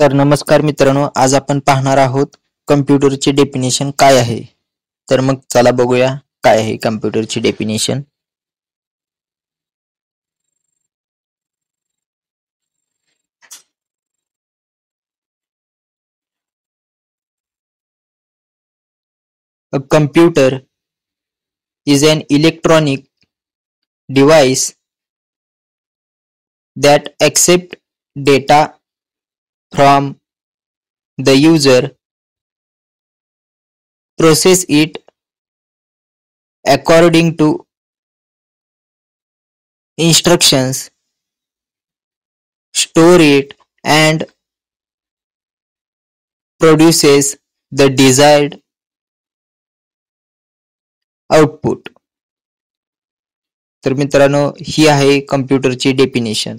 तर नमस्कार मित्रांनो, आज आपण पाहणार आहोत कम्प्युटरची डेफिनेशन काय आहे. तर मग चला बघूया काय आहे कम्प्युटरची definition. A computer is an electronic device that accepts data from the user, process it according to instructions, store it, and produces the desired output. तर मित्रांनो, ही आहे कम्प्युटरची डेफिनेशन.